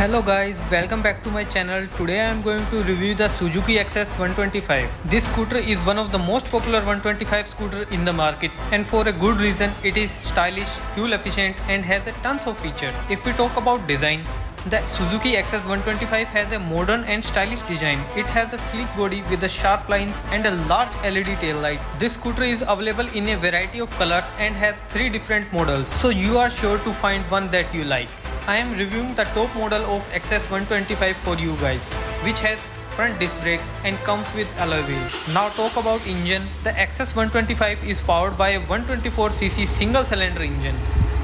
Hello guys, welcome back to my channel. Today I am going to review the Suzuki XS 125. This scooter is one of the most popular 125 scooter in the market, and for a good reason. It is stylish, fuel efficient and has a tons of features. If we talk about design, the Suzuki XS 125 has a modern and stylish design. It has a sleek body with the sharp lines and a large LED tail light. This scooter is available in a variety of colors and has 3 different models, so you are sure to find one that you like. I am reviewing the top model of XS 125 for you guys, which has front disc brakes and comes with alloy wheels. Now talk about engine. The XS 125 is powered by a 124cc single cylinder engine.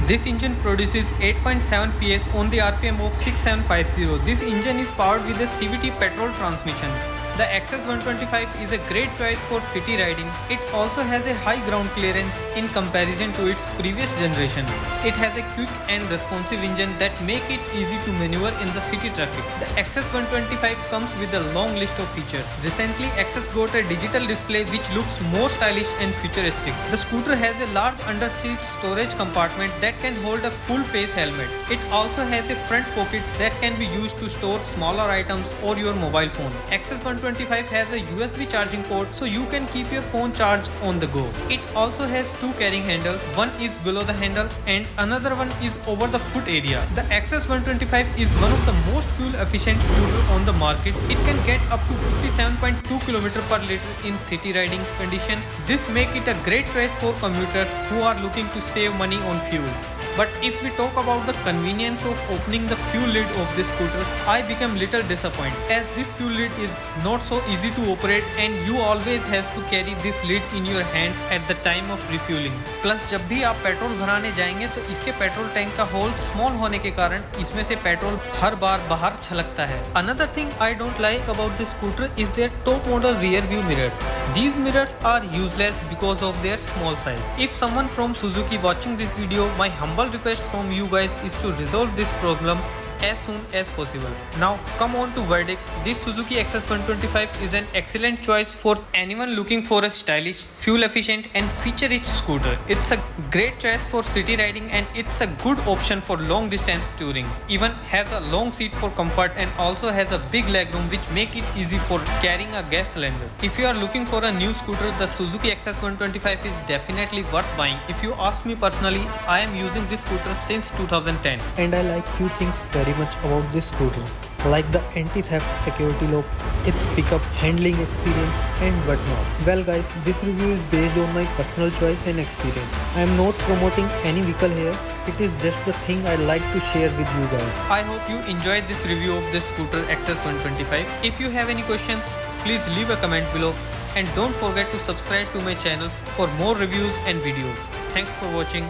This engine produces 8.7 PS on the RPM of 6750. This engine is powered with a CVT petrol transmission. The XS 125 is a great choice for city riding. It also has a high ground clearance in comparison to its previous generation. It has a quick and responsive engine that make it easy to maneuver in the city traffic. The XS 125 comes with a long list of features. Recently, XS got a digital display which looks more stylish and futuristic. The scooter has a large underseat storage compartment that can hold a full face helmet. It also has a front pocket that can be used to store smaller items or your mobile phone. XS 125 has a USB charging port, so you can keep your phone charged on the go. It also has 2 carrying handles. One is below the handle and another one is over the foot area. The XS 125 is one of the most fuel efficient scooter on the market. It can get up to 57.2 km per liter in city riding condition. This makes it a great choice for commuters who are looking to save money on fuel. But if we talk about the convenience of opening the fuel lid of this scooter, I become little disappointed, as this fuel lid is not so easy to operate and you always have to carry this lid in your hands at the time of refueling. Plus जब भी आप petrol भराने जाएंगे तो इसके petrol tank का whole small होने के कारण इसमें से पेट्रोल हर बार बाहर छलकता है. Another thing I don't like about this scooter is their top model rear view mirrors. These mirrors are useless because of their small size. If someone from Suzuki watching this video, my humble request from you guys is to resolve this problem as soon as possible. Now come on to verdict. This Suzuki XS 125 is an excellent choice for anyone looking for a stylish, fuel efficient and feature rich scooter. It's a great choice for city riding and it's a good option for long distance touring. Even has a long seat for comfort and also has a big legroom which make it easy for carrying a gas cylinder. If you are looking for a new scooter, the Suzuki XS 125 is definitely worth buying. If you ask me personally, I am using this scooter since 2010 and I like few things very much about this scooter, like the anti-theft security lock, its pickup, handling experience and whatnot. Well guys, this review is based on my personal choice and experience. I am not promoting any vehicle here. It is just the thing I like to share with you guys. I hope you enjoyed this review of this scooter XS 125. If you have any question, please leave a comment below and don't forget to subscribe to my channel for more reviews and videos. Thanks for watching.